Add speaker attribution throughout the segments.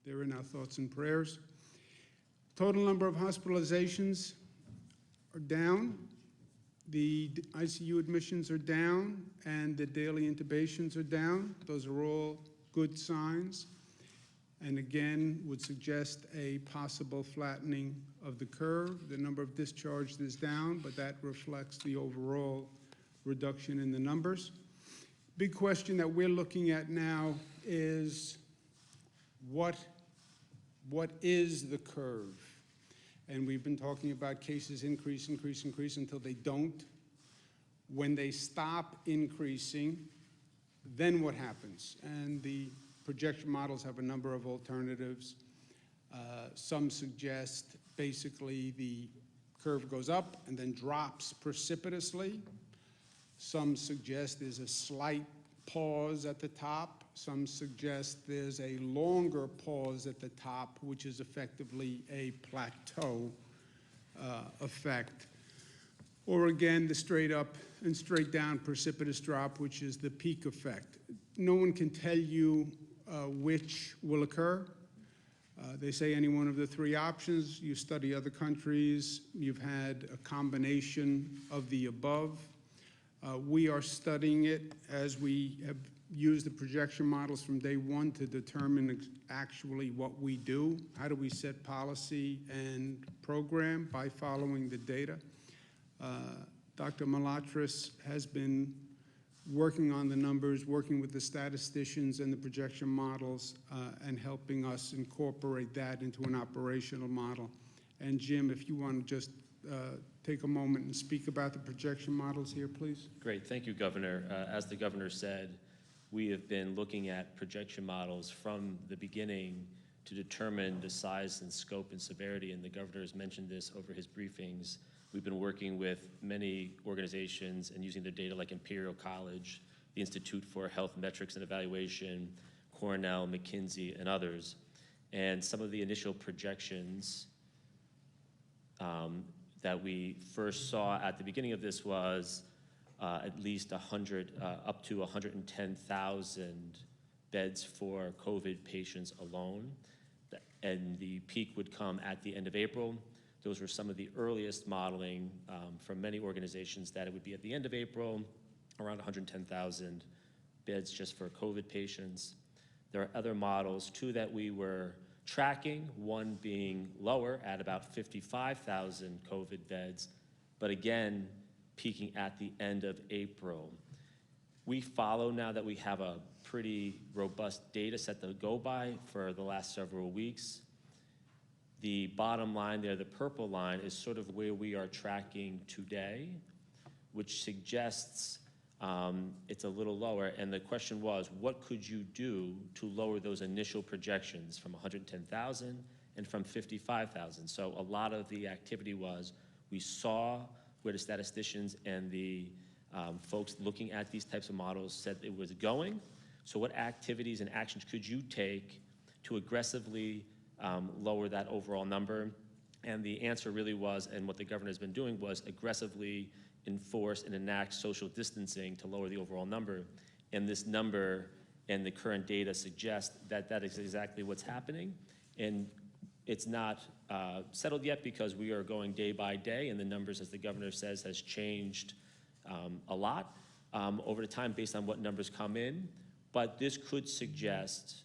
Speaker 1: They're in our thoughts and prayers. Total number of hospitalizations are down. The ICU admissions are down, and the daily intubations are down. Those are all good signs, and again, would suggest a possible flattening of the curve. The number of discharged is down, but that reflects the overall reduction in the numbers. Big question that we're looking at now is what is the curve? And we've been talking about cases increase until they don't. When they stop increasing, then what happens? And the projection models have a number of alternatives. Some suggest basically the curve goes up and then drops precipitously. Some suggest there's a slight pause at the top. Some suggest there's a longer pause at the top, which is effectively a plateau effect. Or again, the straight up and straight down precipitous drop, which is the peak effect. No one can tell you which will occur. They say any one of the three options. You study other countries, you've had a combination of the above. We are studying it as we have used the projection models from day one to determine actually what we do. How do we set policy and program? By following the data. Dr. Malatras has been working on the numbers, working with the statisticians and the projection models, and helping us incorporate that into an operational model. And Jim, if you want to just take a moment and speak about the projection models here, please.
Speaker 2: Great, thank you, Governor. As the Governor said, we have been looking at projection models from the beginning to determine the size and scope and severity, and the Governor has mentioned this over his briefings. We've been working with many organizations and using their data like Imperial College, the Institute for Health Metrics and Evaluation, Cornell, McKinsey, and others. And some of the initial projections that we first saw at the beginning of this was at least 100, up to 110,000 beds for COVID patients alone. And the peak would come at the end of April. Those were some of the earliest modeling from many organizations, that it would be at the end of April, around 110,000 beds just for COVID patients. There are other models too that we were tracking, one being lower at about 55,000 COVID beds, but again, peaking at the end of April. We follow now that we have a pretty robust data set to go by for the last several weeks. The bottom line there, the purple line, is sort of where we are tracking today, which suggests it's a little lower. And the question was, what could you do to lower those initial projections from 110,000 and from 55,000? So a lot of the activity was, we saw where the statisticians and the folks looking at these types of models said it was going. So what activities and actions could you take to aggressively lower that overall number? And the answer really was, and what the Governor has been doing, was aggressively enforce and enact social distancing to lower the overall number. And this number and the current data suggest that that is exactly what's happening. And it's not settled yet because we are going day by day, and the numbers, as the Governor says, has changed a lot over the time based on what numbers come in. But this could suggest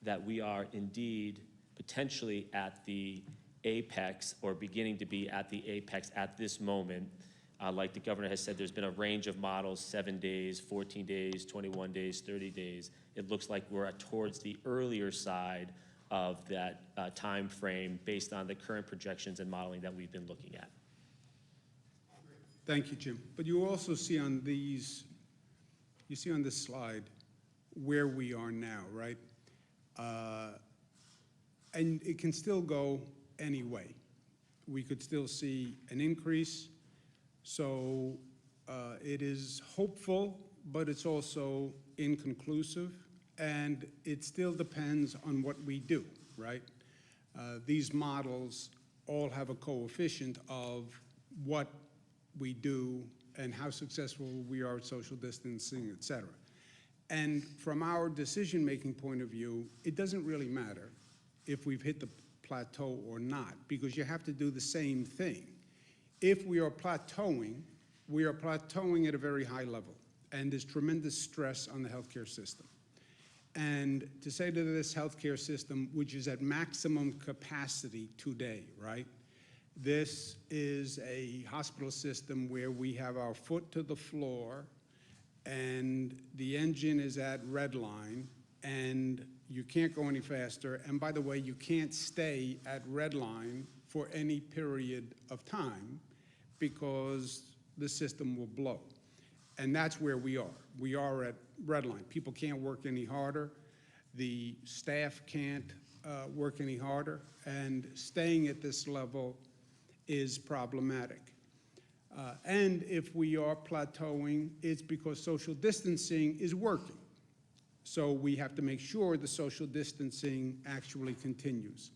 Speaker 2: that we are indeed potentially at the apex, or beginning to be at the apex at this moment. Like the Governor has said, there's been a range of models, 7 days, 14 days, 21 days, 30 days. It looks like we're towards the earlier side of that time frame based on the current projections and modeling that we've been looking at.
Speaker 1: Thank you, Jim. But you also see on these, you see on this slide where we are now, right? And it can still go any way. We could still see an increase. So it is hopeful, but it's also inconclusive. And it still depends on what we do, right? These models all have a coefficient of what we do and how successful we are at social distancing, et cetera. And from our decision-making point of view, it doesn't really matter if we've hit the plateau or not, because you have to do the same thing. If we are plateauing at a very high level, and there's tremendous stress on the healthcare system. And to say to this healthcare system, which is at maximum capacity today, right? This is a hospital system where we have our foot to the floor and the engine is at red line and you can't go any faster. And by the way, you can't stay at red line for any period of time because the system will blow. And that's where we are. We are at red line. People can't work any harder. The staff can't work any harder. And staying at this level is problematic. And if we are plateauing, it's because social distancing is working. So we have to make sure the social distancing actually continues.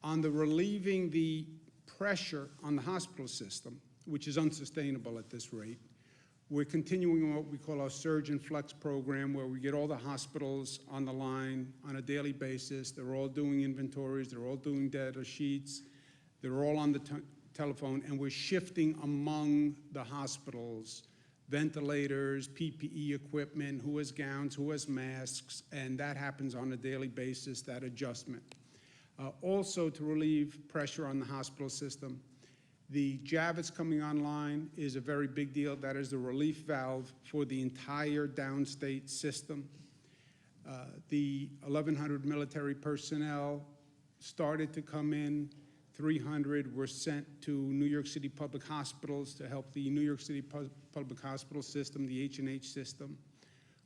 Speaker 1: On the relieving the pressure on the hospital system, which is unsustainable at this rate, we're continuing what we call our Surge and Flex program, where we get all the hospitals on the line on a daily basis. They're all doing inventories, they're all doing data sheets, they're all on the telephone, and we're shifting among the hospitals, ventilators, PPE equipment, who has gowns, who has masks, and that happens on a daily basis, that adjustment. Also, to relieve pressure on the hospital system, the Javits coming online is a very big deal. That is the relief valve for the entire downstate system. The 1,100 military personnel started to come in. 300 were sent to New York City public hospitals to help the New York City public hospital system, the H&H system,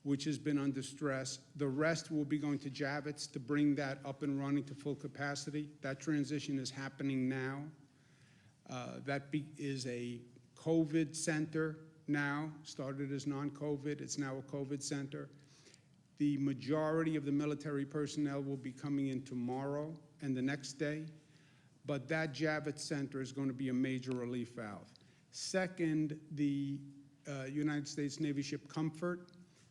Speaker 1: which has been under stress. The rest will be going to Javits to bring that up and running to full capacity. That transition is happening now. That is a COVID center now, started as non-COVID, it's now a COVID center. The majority of the military personnel will be coming in tomorrow and the next day, but that Javits Center is going to be a major relief valve. Second, the United States Navy ship Comfort.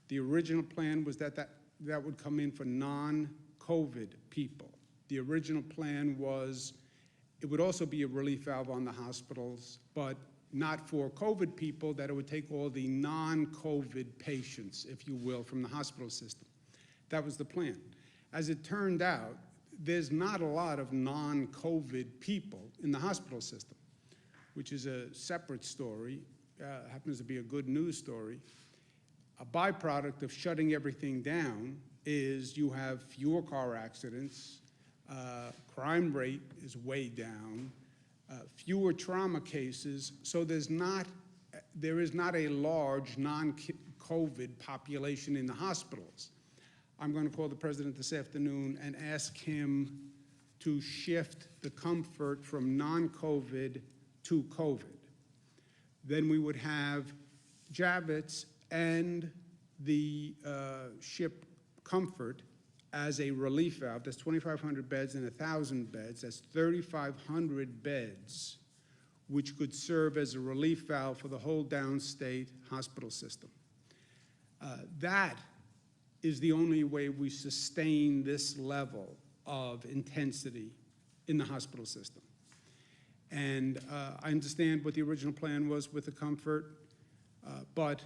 Speaker 1: The original plan was that would come in for non-COVID people. The original plan was it would also be a relief valve on the hospitals, but not for COVID people, that it would take all the non-COVID patients, if you will, from the hospital system. That was the plan. As it turned out, there's not a lot of non-COVID people in the hospital system, which is a separate story, happens to be a good news story. A byproduct of shutting everything down is you have fewer car accidents, crime rate is way down, fewer trauma cases, so there is not a large non-COVID population in the hospitals. I'm going to call the president this afternoon and ask him to shift the Comfort from non-COVID to COVID. Then we would have Javits and the ship Comfort as a relief valve. That's 2,500 beds and 1,000 beds. That's 3,500 beds, which could serve as a relief valve for the whole downstate hospital system. That is the only way we sustain this level of intensity in the hospital system. And I understand what the original plan was with the Comfort, but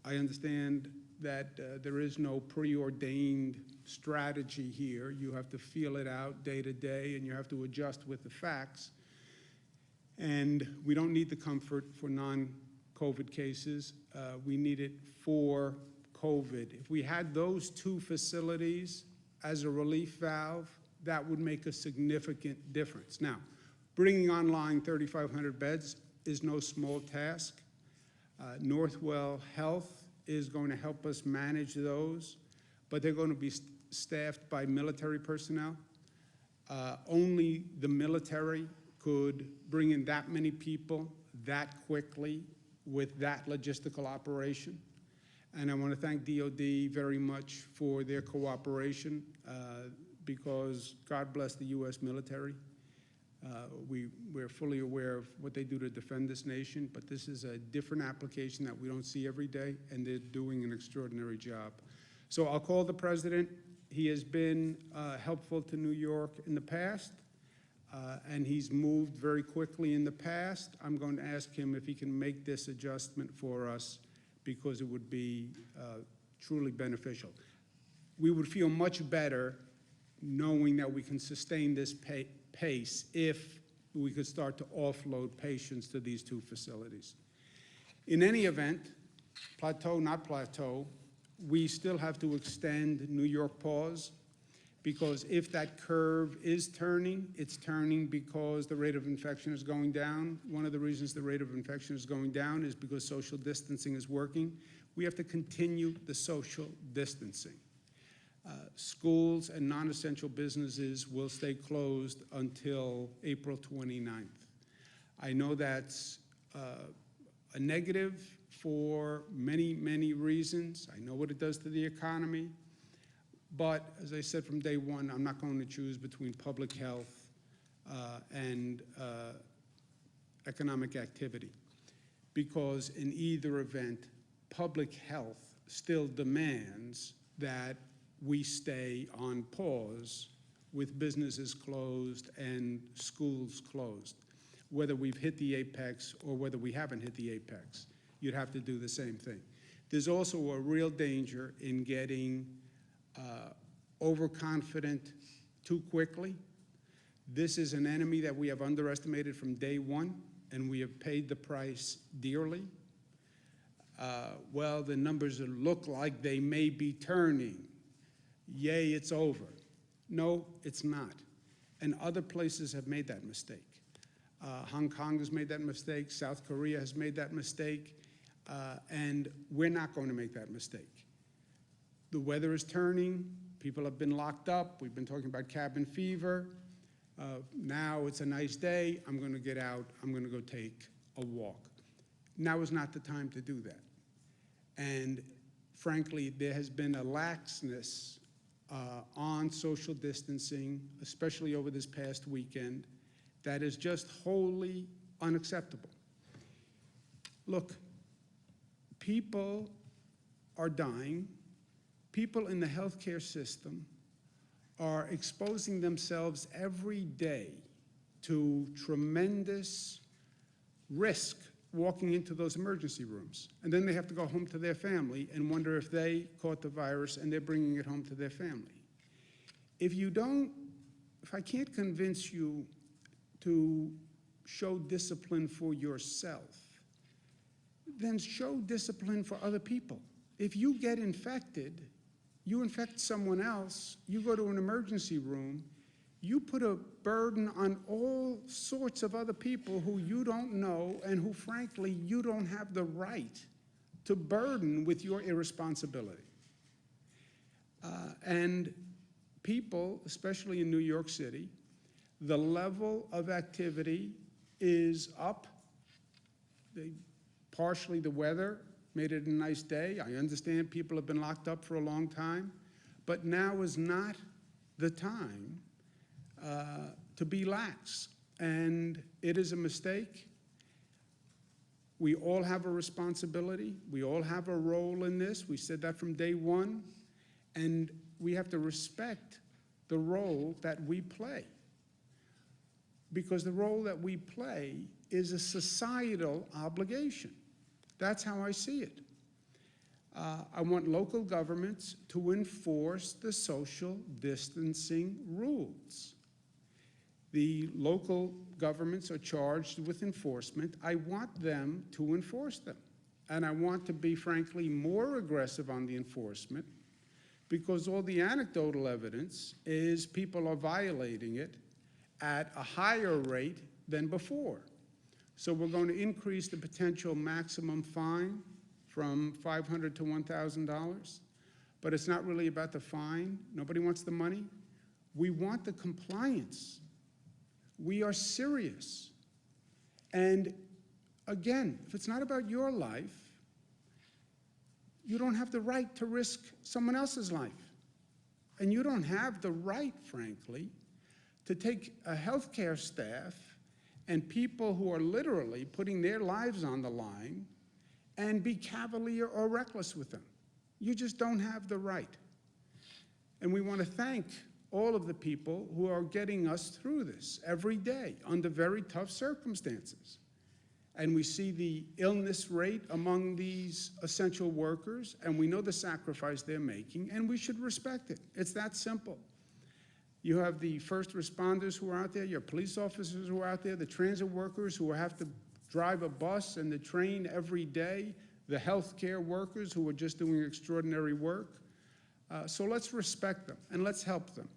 Speaker 1: I understand that there is no preordained strategy here. You have to feel it out day to day, and you have to adjust with the facts. And we don't need the Comfort for non-COVID cases. We need it for COVID. If we had those two facilities as a relief valve, that would make a significant difference. Now, bringing online 3,500 beds is no small task. Northwell Health is going to help us manage those, but they're going to be staffed by military personnel. Only the military could bring in that many people that quickly with that logistical operation. And I want to thank DOD very much for their cooperation because God bless the U.S. military. We're fully aware of what they do to defend this nation, but this is a different application that we don't see every day, and they're doing an extraordinary job. So I'll call the president. He has been helpful to New York in the past, and he's moved very quickly in the past. I'm going to ask him if he can make this adjustment for us because it would be truly beneficial. We would feel much better knowing that we can sustain this pace if we could start to offload patients to these two facilities. In any event, plateau, not plateau, we still have to extend New York pause, because if that curve is turning, it's turning because the rate of infection is going down. One of the reasons the rate of infection is going down is because social distancing is working. We have to continue the social distancing. Schools and non-essential businesses will stay closed until April 29th. I know that's a negative for many, many reasons. I know what it does to the economy. But as I said from day one, I'm not going to choose between public health and economic activity, because in either event, public health still demands that we stay on pause with businesses closed and schools closed. Whether we've hit the apex or whether we haven't hit the apex, you'd have to do the same thing. There's also a real danger in getting overconfident too quickly. This is an enemy that we have underestimated from day one, and we have paid the price dearly. Well, the numbers look like they may be turning. Yay, it's over. No, it's not. And other places have made that mistake. Hong Kong has made that mistake. South Korea has made that mistake. And we're not going to make that mistake. The weather is turning. People have been locked up. We've been talking about cabin fever. Now it's a nice day. I'm going to get out. I'm going to go take a walk. Now is not the time to do that. And frankly, there has been a laxness on social distancing, especially over this past weekend, that is just wholly unacceptable. Look, people are dying. People in the healthcare system are exposing themselves every day to tremendous risk walking into those emergency rooms. And then they have to go home to their family and wonder if they caught the virus and they're bringing it home to their family. If I can't convince you to show discipline for yourself, then show discipline for other people. If you get infected, you infect someone else, you go to an emergency room, you put a burden on all sorts of other people who you don't know and who, frankly, you don't have the right to burden with your irresponsibility. And people, especially in New York City, the level of activity is up. Partially the weather made it a nice day. I understand people have been locked up for a long time, but now is not the time to be lax. And it is a mistake. We all have a responsibility. We all have a role in this. We said that from day one. And we have to respect the role that we play. Because the role that we play is a societal obligation. That's how I see it. I want local governments to enforce the social distancing rules. The local governments are charged with enforcement. I want them to enforce them. And I want to be, frankly, more aggressive on the enforcement, because all the anecdotal evidence is people are violating it at a higher rate than before. So we're going to increase the potential maximum fine from $500 to $1,000. But it's not really about the fine. Nobody wants the money. We want the compliance. We are serious. And again, if it's not about your life, you don't have the right to risk someone else's life. And you don't have the right, frankly, to take a healthcare staff and people who are literally putting their lives on the line and be cavalier or reckless with them. You just don't have the right. And we want to thank all of the people who are getting us through this every day under very tough circumstances. And we see the illness rate among these essential workers, and we know the sacrifice they're making, and we should respect it. It's that simple. You have the first responders who are out there, your police officers who are out there, the transit workers who have to drive a bus and the train every day, the healthcare workers who are just doing extraordinary work. So let's respect them and let's help them.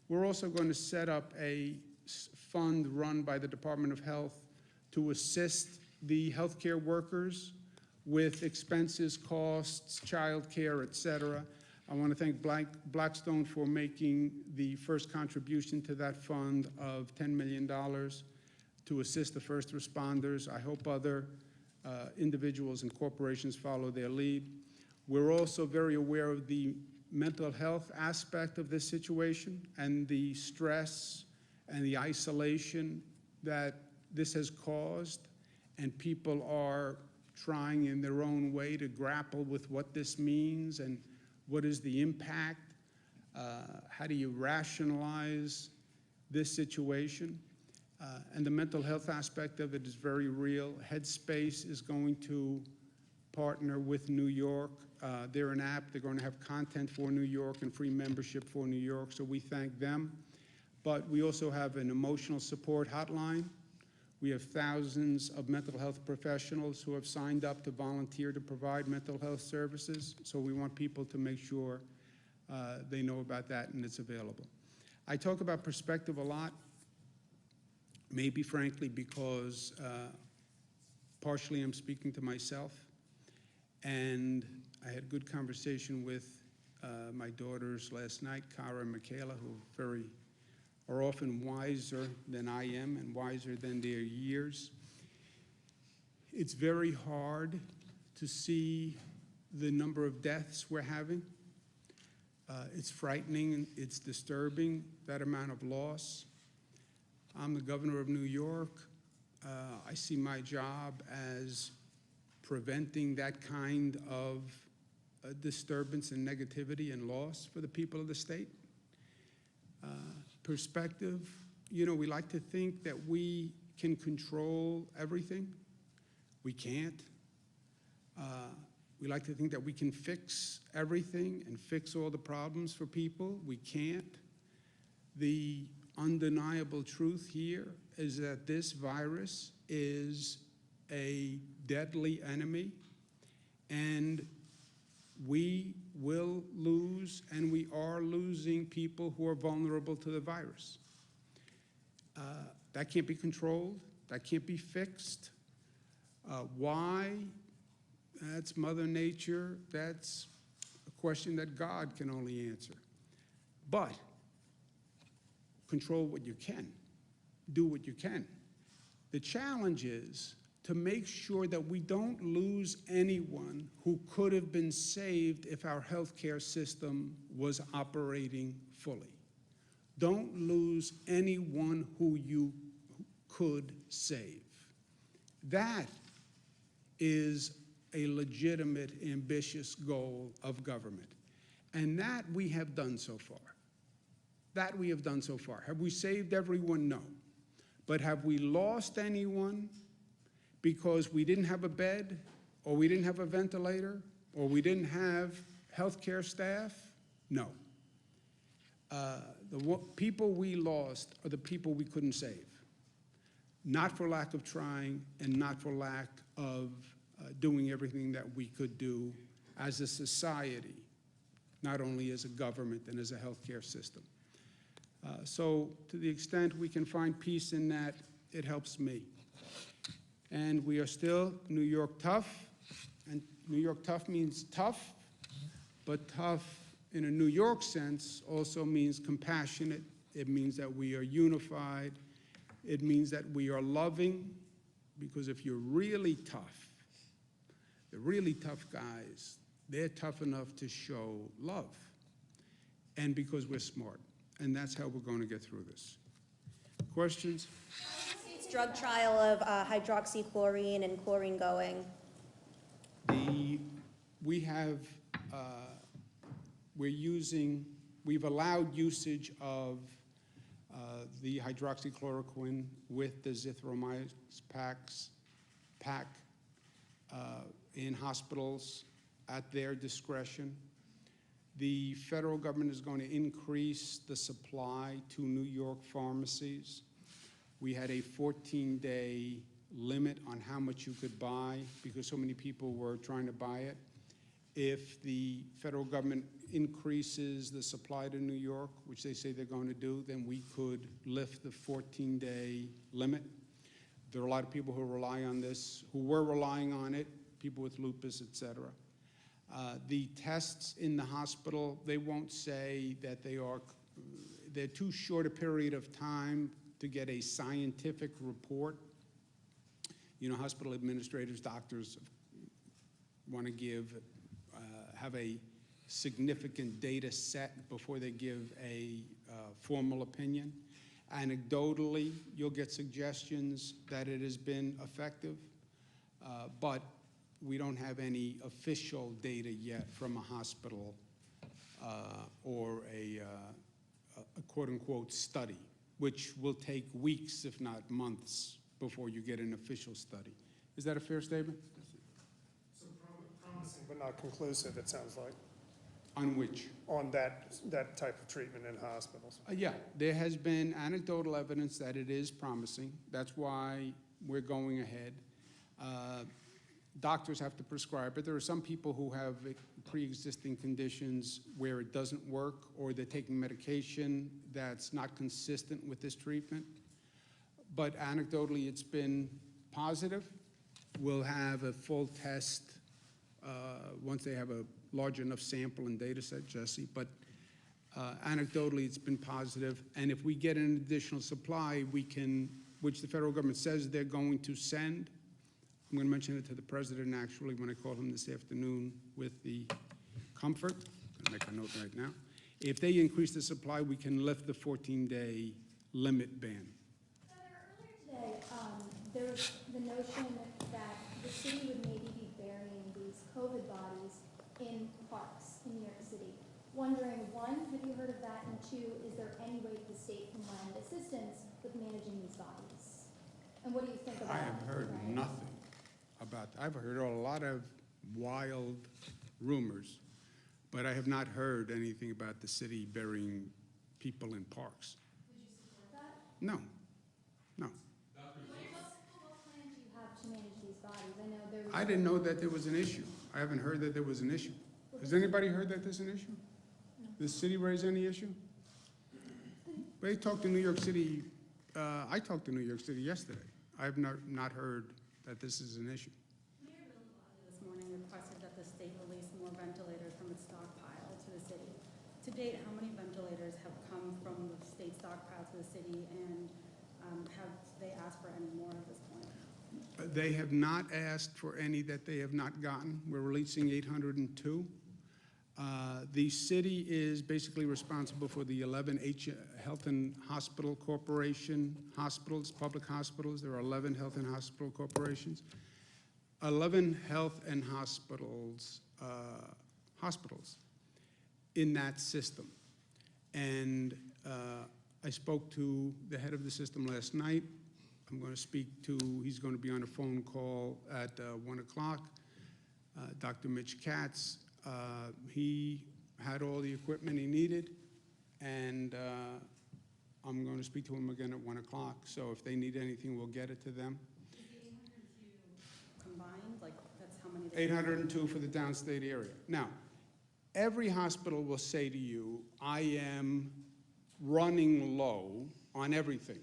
Speaker 1: We're also going to set up a fund run by the Department of Health to assist the healthcare workers with expenses, costs, child care, et cetera. I want to thank Blackstone for making the first contribution to that fund of $10 million to assist the first responders. I hope other individuals and corporations follow their lead. We're also very aware of the mental health aspect of this situation and the stress and the isolation that this has caused, and people are trying in their own way to grapple with what this means and what is the impact, how do you rationalize this situation. And the mental health aspect of it is very real. Headspace is going to partner with New York. They're an app. They're going to have content for New York and free membership for New York, so we thank them. But we also have an emotional support hotline. We have thousands of mental health professionals who have signed up to volunteer to provide mental health services, so we want people to make sure they know about that and it's available. I talk about perspective a lot, maybe frankly because partially I'm speaking to myself, and I had a good conversation with my daughters last night, Cara and Michaela, who are often wiser than I am and wiser than their years. It's very hard to see the number of deaths we're having. It's frightening and it's disturbing, that amount of loss. I'm the governor of New York. I see my job as preventing that kind of disturbance and negativity and loss for the people of the state. Perspective, you know, we like to think that we can control everything. We can't. We like to think that we can fix everything and fix all the problems for people. We can't. The undeniable truth here is that this virus is a deadly enemy, and we will lose, and we are losing people who are vulnerable to the virus. That can't be controlled. That can't be fixed. Why? That's Mother Nature. That's a question that God can only answer. But control what you can. Do what you can. The challenge is to make sure that we don't lose anyone who could have been saved if our healthcare system was operating fully. Don't lose anyone who you could save. That is a legitimate, ambitious goal of government. And that we have done so far. That we have done so far. Have we saved everyone? No. But have we lost anyone because we didn't have a bed, or we didn't have a ventilator, or we didn't have healthcare staff? No. The people we lost are the people we couldn't save. Not for lack of trying and not for lack of doing everything that we could do as a society, not only as a government and as a healthcare system. So to the extent we can find peace in that, it helps me. And we are still New York tough, and New York tough means tough, but tough in a New York sense also means compassionate. It means that we are unified. It means that we are loving, because if you're really tough, the really tough guys, they're tough enough to show love, and because we're smart. And that's how we're going to get through this. Questions?
Speaker 3: Drug trial of hydroxychloroquine and chlorine going?
Speaker 1: We have we've allowed usage of the hydroxychloroquine with the zithromycin pack in hospitals at their discretion. The federal government is going to increase the supply to New York pharmacies. We had a 14-day limit on how much you could buy because so many people were trying to buy it. If the federal government increases the supply to New York, which they say they're going to do, then we could lift the 14-day limit. There are a lot of people who rely on this, who were relying on it, people with lupus, et cetera. The tests in the hospital, they won't say that they're too short a period of time to get a scientific report. You know, hospital administrators, doctors want to have a significant data set before they give a formal opinion. Anecdotally, you'll get suggestions that it has been effective, but we don't have any official data yet from a hospital or a quote-unquote study, which will take weeks, if not months, before you get an official study. Is that a fair statement?
Speaker 4: So promising but not conclusive, it sounds like,
Speaker 1: On which?
Speaker 4: on that type of treatment in hospitals.
Speaker 1: Yeah, there has been anecdotal evidence that it is promising. That's why we're going ahead. Doctors have to prescribe it. There are some people who have pre-existing conditions where it doesn't work, or they're taking medication that's not consistent with this treatment. But anecdotally, it's been positive. We'll have a full test once they have a large enough sample and data set, Jesse. But anecdotally, it's been positive. And if we get an additional supply, we can, which the federal government says they're going to send, I'm going to mention it to the president, actually, when I call him this afternoon with the comfort. I'll make a note right now. If they increase the supply, we can lift the 14-day limit ban.
Speaker 5: Earlier today, there was the notion that the city would maybe be burying these COVID bodies in parks in New York City. Wondering, one, have you heard of that? And two, is there any way the state can lend assistance with managing these bodies? And what do you think about
Speaker 1: I have heard
Speaker 5: right?
Speaker 1: nothing about that. I've heard a lot of wild rumors, but I have not heard anything about the city burying people in parks.
Speaker 5: Would you support that?
Speaker 1: No, no.
Speaker 5: What plan do you have to manage these bodies? I know there was.
Speaker 1: I didn't know that there was an issue. I haven't heard that there was an issue. Has anybody heard that there's an issue? Does the city raise any issue? They talked to New York City, I talked to New York City yesterday. I have not heard that this is an issue.
Speaker 6: Mayor Bill de Blasio this morning requested that the state release more ventilators from its stockpile to the city. To date, how many ventilators have come from the state stockpile to the city, and have they asked for any more at this point?
Speaker 1: They have not asked for any that they have not gotten. We're releasing 802. The city is basically responsible for the 11 Health and Hospital Corporation hospitals, public hospitals. There are 11 health and hospital corporations. 11 health and hospitals in that system. And I spoke to the head of the system last night. I'm going to speak to, he's going to be on a phone call at 1 o'clock, Dr. Mitch Katz. He had all the equipment he needed, and I'm going to speak to him again at 1 o'clock. So if they need anything, we'll get it to them.
Speaker 6: Is the 802 combined? Like, that's how many?
Speaker 1: 802 for the downstate area. Now, every hospital will say to you, I am running low on everything,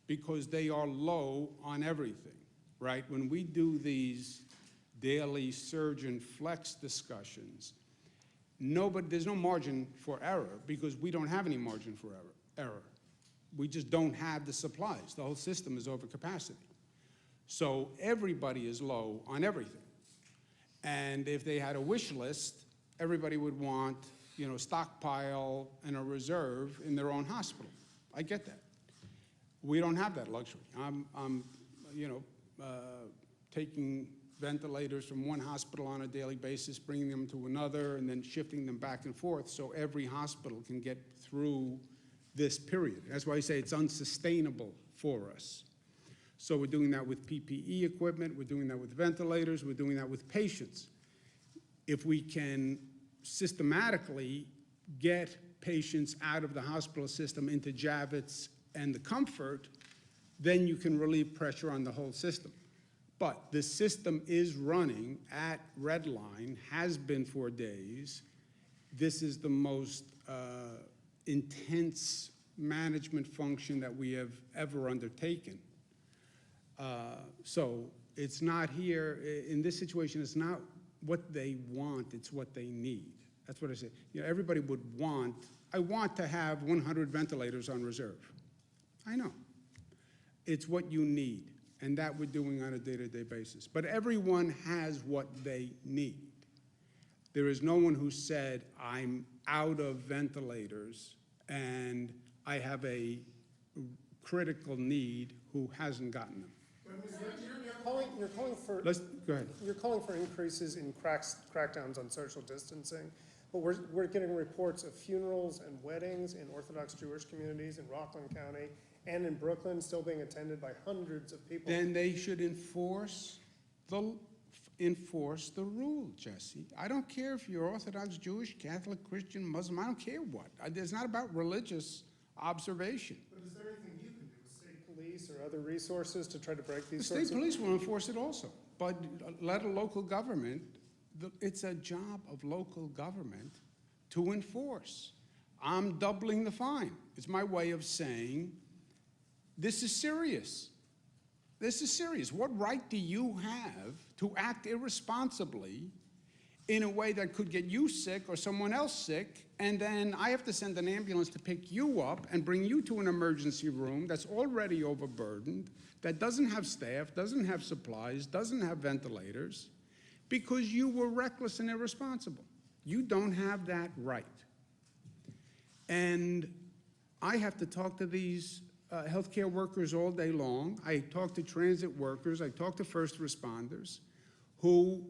Speaker 1: because they are low on everything, right? When we do these daily surgeon flex discussions, there's no margin for error, because we don't have any margin for error. We just don't have the supplies. The whole system is over capacity. So everybody is low on everything. And if they had a wish list, everybody would want, stockpile and a reserve in their own hospital. I get that. We don't have that luxury. I'm taking ventilators from one hospital on a daily basis, bringing them to another, and then shifting them back and forth so every hospital can get through this period. That's why I say it's unsustainable for us. So we're doing that with PPE equipment, we're doing that with ventilators, we're doing that with patients. If we can systematically get patients out of the hospital system into Javits and the Comfort, then you can relieve pressure on the whole system. But the system is running at red line, has been for days. This is the most intense management function that we have ever undertaken. So it's not here, in this situation, it's not what they want, it's what they need. That's what I say. You know, everybody would want, I want to have 100 ventilators on reserve. I know. It's what you need, and that we're doing on a day-to-day basis. But everyone has what they need. There is no one who said, I'm out of ventilators and I have a critical need who hasn't gotten them.
Speaker 4: You're calling for.
Speaker 1: Go ahead.
Speaker 4: You're calling for increases in crackdowns on social distancing, but we're getting reports of funerals and weddings in Orthodox Jewish communities in Rockland County and in Brooklyn still being attended by hundreds of people.
Speaker 1: Then they should enforce the rule, Jesse. I don't care if you're Orthodox, Jewish, Catholic, Christian, Muslim, I don't care what. It's not about religious observation.
Speaker 4: But is there anything you can do with state police or other resources to try to break
Speaker 1: The
Speaker 4: these
Speaker 1: state police will enforce it also, but let a local government, it's a job of local government to enforce. I'm doubling the fine. It's my way of saying, this is serious. This is serious. What right do you have to act irresponsibly in a way that could get you sick or someone else sick, and then I have to send an ambulance to pick you up and bring you to an emergency room that's already overburdened, that doesn't have staff, doesn't have supplies, doesn't have ventilators, because you were reckless and irresponsible. You don't have that right. And I have to talk to these healthcare workers all day long. I talk to transit workers, I talk to first responders who,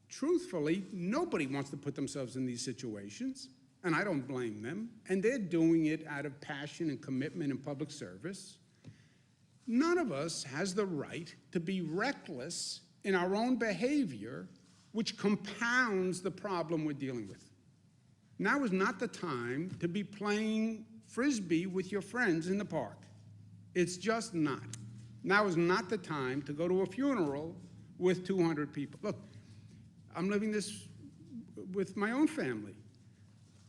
Speaker 1: truthfully, nobody wants to put themselves in these situations, and I don't blame them, and they're doing it out of passion and commitment and public service. None of us has the right to be reckless in our own behavior, which compounds the problem we're dealing with. Now is not the time to be playing Frisbee with your friends in the park. It's just not. Now is not the time to go to a funeral with 200 people. Look, I'm living this with my own family.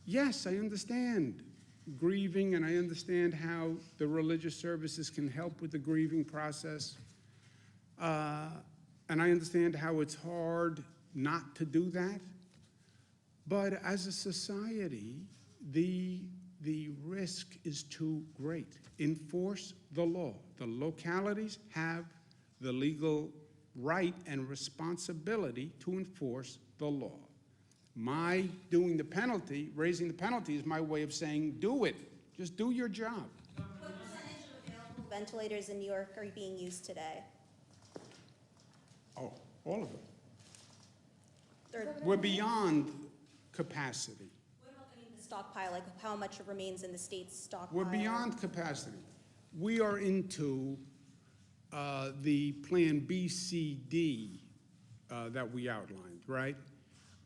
Speaker 1: Yes, I understand grieving, and I understand how the religious services can help with the grieving process. And I understand how it's hard not to do that. But as a society, the risk is too great. Enforce the law. The localities have the legal right and responsibility to enforce the law. My doing the penalty, raising the penalty, is my way of saying, do it. Just do your job.
Speaker 3: What percentage of available ventilators in New York are being used today?
Speaker 1: Oh, all of them.
Speaker 3: They're-
Speaker 1: We're beyond capacity.
Speaker 3: What about the stockpile, like how much remains in the state's stockpile?
Speaker 1: We're beyond capacity. We are into the Plan B, C, D that we outlined, right?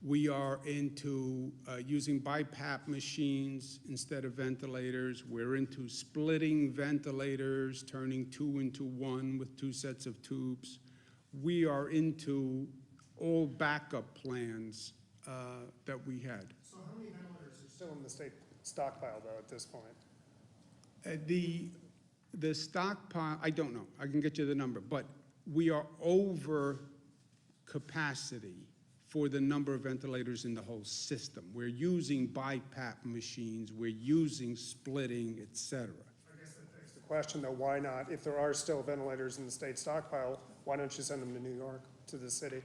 Speaker 1: We are into using BiPAP machines instead of ventilators. We're into splitting ventilators, turning 2 into 1 with 2 sets of tubes. We are into all backup plans that we had.
Speaker 4: So how many ventilators are still in the state stockpile, though, at this point?
Speaker 1: The stockpile, I don't know. I can get you the number, but we are over capacity for the number of ventilators in the whole system. We're using BiPAP machines, we're using splitting, et cetera.
Speaker 4: I guess that begs the question, though, why not, if there are still ventilators in the state stockpile, why don't you send them to New York, to the city?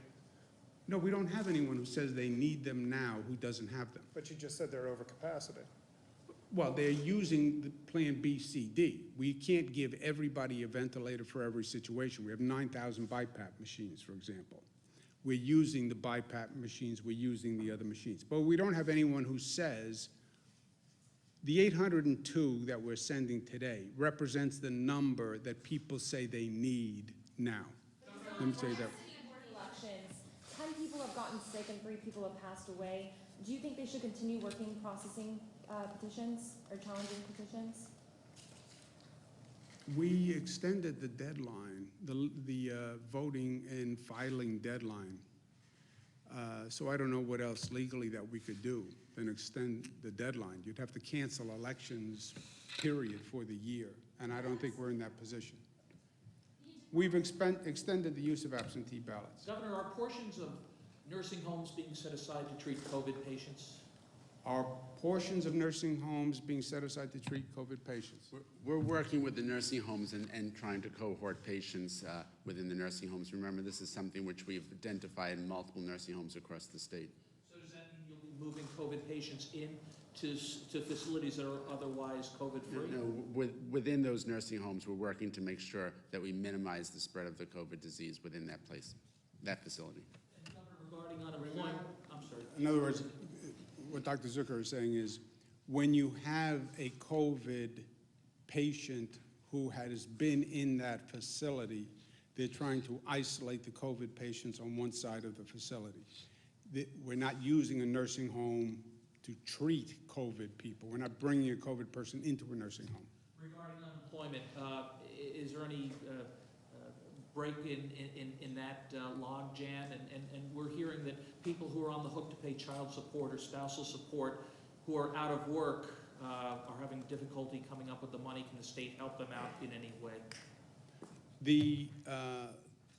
Speaker 1: No, we don't have anyone who says they need them now who doesn't have them.
Speaker 4: But you just said they're over capacity.
Speaker 1: Well, they're using the Plan B, C, D. We can't give everybody a ventilator for every situation. We have 9,000 BiPAP machines, for example. we're using the BiPAP machines, we're using the other machines. But we don't have anyone who says, the 802 that we're sending today represents the number that people say they need now. Let me say that.
Speaker 7: Elections, 10 people have gotten sick and 3 people have passed away. Do you think they should continue working, processing petitions or challenging petitions?
Speaker 1: We extended the deadline, the voting and filing deadline. So I don't know what else legally that we could do than extend the deadline. You'd have to cancel elections, period, for the year, and I don't think we're in that position. We've extended the use of absentee ballots.
Speaker 8: Governor, are portions of nursing homes being set aside to treat COVID patients?
Speaker 1: Are portions of nursing homes being set aside to treat COVID patients?
Speaker 9: We're working with the nursing homes and trying to cohort patients within the nursing homes. Remember, this is something which we've identified in multiple nursing homes across the state.
Speaker 8: So does that mean you'll be moving COVID patients to facilities that are otherwise COVID-free?
Speaker 9: No, within those nursing homes, we're working to make sure that we minimize the spread of the COVID disease within that place, that facility.
Speaker 8: And Governor, regarding unemployment, I'm sorry.
Speaker 1: In other words, what Dr. Zucker is saying is, when you have a COVID patient who has been in that facility, they're trying to isolate the COVID patients on one side of the facility. We're not using a nursing home to treat COVID people. We're not bringing a COVID person into a nursing home.
Speaker 8: Regarding unemployment, is there any break in that log jam? And we're hearing that people who are on the hook to pay child support or spousal support who are out of work are having difficulty coming up with the money. Can the state help them out in any way?
Speaker 1: The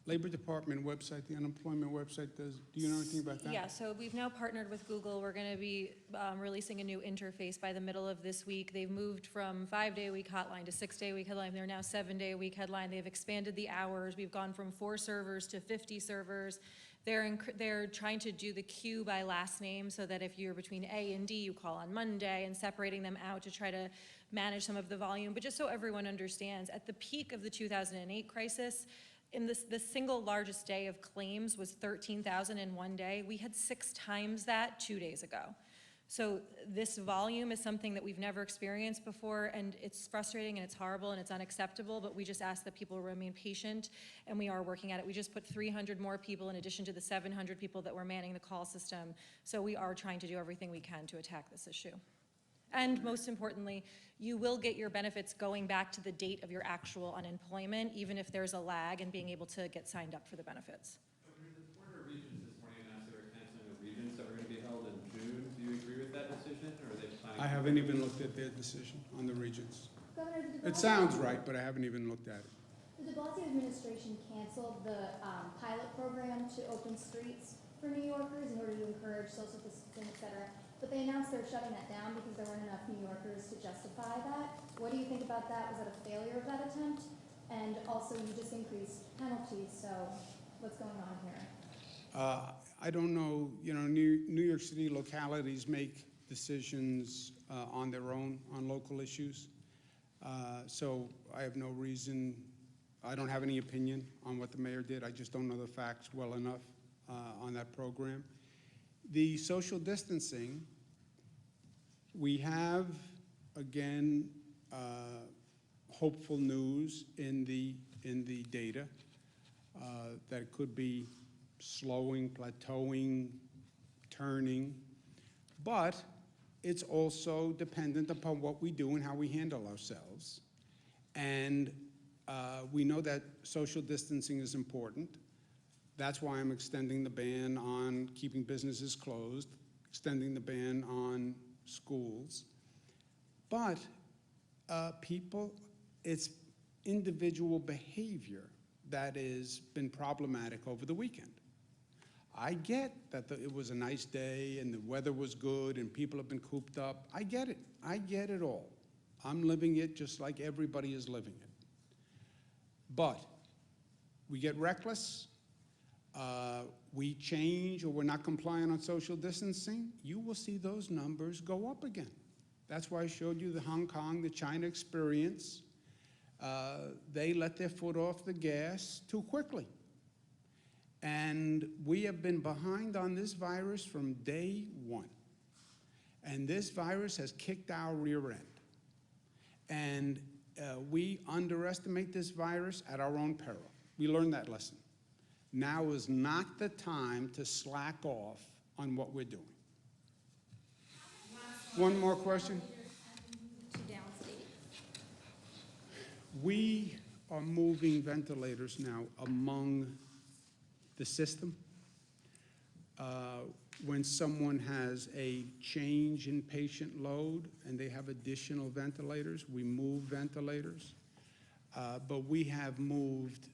Speaker 1: Labor Department website, the unemployment website, do you know anything about that?
Speaker 7: Yeah, so we've now partnered with Google. We're going to be releasing a new interface by the middle of this week. They've moved from 5-day-a-week hotline to 6-day-a-week headline. They're now 7-day-a-week headline. They've expanded the hours. We've gone from 4 servers to 50 servers. They're trying to do the queue by last name so that if you're between A and D, you call on Monday, and separating them out to try to manage some of the volume. But just so everyone understands, at the peak of the 2008 crisis, in the single largest day of claims was 13,000 in one day. We had 6 times that 2 days ago. So this volume is something that we've never experienced before, and it's frustrating and it's horrible and it's unacceptable, but we just ask that people remain patient, and we are working at it. We just put 300 more people in addition to the 700 people that were manning the call system. So we are trying to do everything we can to attack this issue. And most importantly, you will get your benefits going back to the date of your actual unemployment, even if there's a lag in being able to get signed up for the benefits.
Speaker 10: Governor, the Board of Regents this morning announced they were canceling the regents that were going to be held in June. Do you agree with that decision, or are they planning?
Speaker 1: I haven't even looked at their decision on the regents.
Speaker 5: Governor,
Speaker 1: It sounds right, but I haven't even looked at it.
Speaker 5: The de Blasio administration canceled the pilot program to open streets for New Yorkers in order to encourage social distancing, et cetera. But they announced they were shutting that down because there weren't enough New Yorkers to justify that. What do you think about that? Was that a failure of that attempt? And also, you just increased penalties, so what's going on here?
Speaker 1: I don't know, New York City localities make decisions on their own on local issues. So I have no reason, I don't have any opinion on what the mayor did. I just don't know the facts well enough on that program. The social distancing, we have, again, hopeful news in the data that it could be slowing, plateauing, turning, but it's also dependent upon what we do and how we handle ourselves. And we know that social distancing is important. That's why I'm extending the ban on keeping businesses closed, extending the ban on schools. But people, it's individual behavior that has been problematic over the weekend. I get that it was a nice day and the weather was good and people have been cooped up. I get it. I get it all. I'm living it just like everybody is living it. But we get reckless, we change, or we're not compliant on social distancing, you will see those numbers go up again. That's why I showed you the Hong Kong, the China experience. They let their foot off the gas too quickly. And we have been behind on this virus from day one. And this virus has kicked our rear end. And we underestimate this virus at our own peril. We learned that lesson. Now is not the time to slack off on what we're doing. One more question?
Speaker 5: To downstate.
Speaker 1: We are moving ventilators now among the system. When someone has a change in patient load and they have additional ventilators, we move ventilators. But we have moved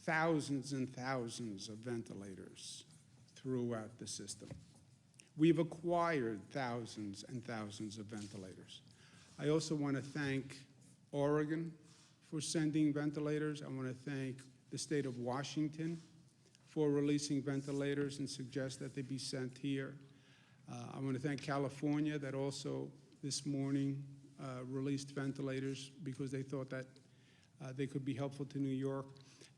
Speaker 1: thousands and thousands of ventilators throughout the system. We've acquired thousands and thousands of ventilators. I also want to thank Oregon for sending ventilators. I want to thank the state of Washington for releasing ventilators and suggest that they be sent here. I want to thank California that also this morning released ventilators because they thought that they could be helpful to New York.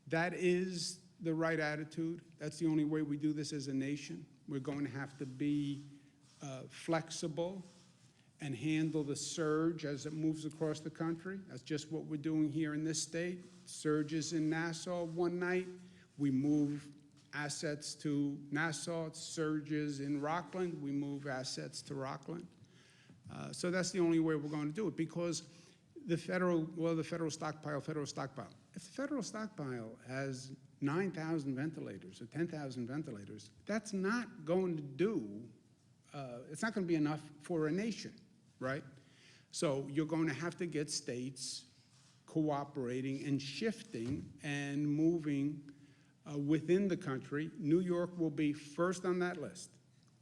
Speaker 1: That is the right attitude. That's the only way we do this as a nation. We're going to have to be flexible and handle the surge as it moves across the country. That's just what we're doing here in this state. Surges in Nassau one night, we move assets to Nassau. Surges in Rockland, we move assets to Rockland. So that's the only way we're going to do it, because the federal stockpile. If the federal stockpile has 9,000 ventilators or 10,000 ventilators, that's not going to do, it's not going to be enough for a nation, right? So you're going to have to get states cooperating and shifting and moving within the country. New York will be first on that list.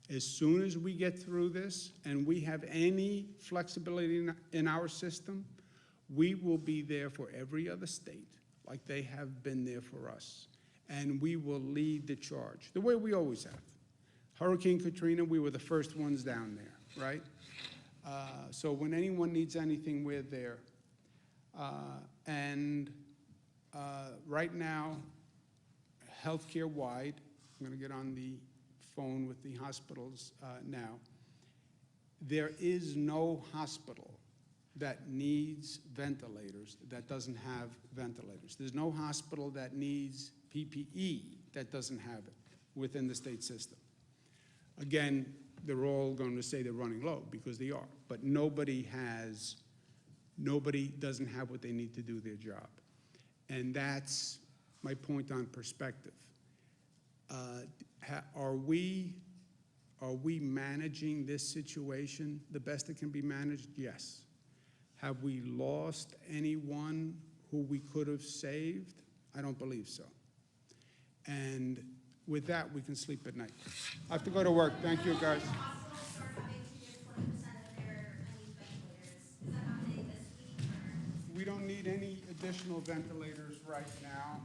Speaker 1: As soon as we get through this and we have any flexibility in our system, we will be there for every other state like they have been there for us. And we will lead the charge, the way we always have. Hurricane Katrina, we were the first ones down there, right? So when anyone needs anything, we're there. Right now, healthcare-wide, I'm going to get on the phone with the hospitals now. There is no hospital that needs ventilators that doesn't have ventilators. There's no hospital that needs PPE that doesn't have it within the state system. Again, they're all going to say they're running low because they are, but nobody doesn't have what they need to do their job. And that's my point on perspective. Are we managing this situation the best it can be managed? Yes. Have we lost anyone who we could have saved? I don't believe so. And with that, we can sleep at night. I have to go to work. Thank you, guys. We don't need any additional ventilators right now.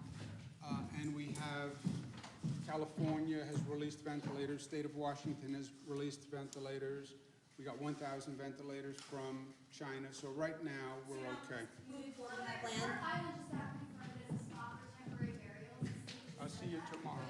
Speaker 1: And we have, California has released ventilators. State of Washington has released ventilators. We got 1,000 ventilators from China. So right now, we're okay.
Speaker 3: Plan.
Speaker 5: I will just have to confirm it as a spot for temporary burials.
Speaker 1: I'll see you tomorrow.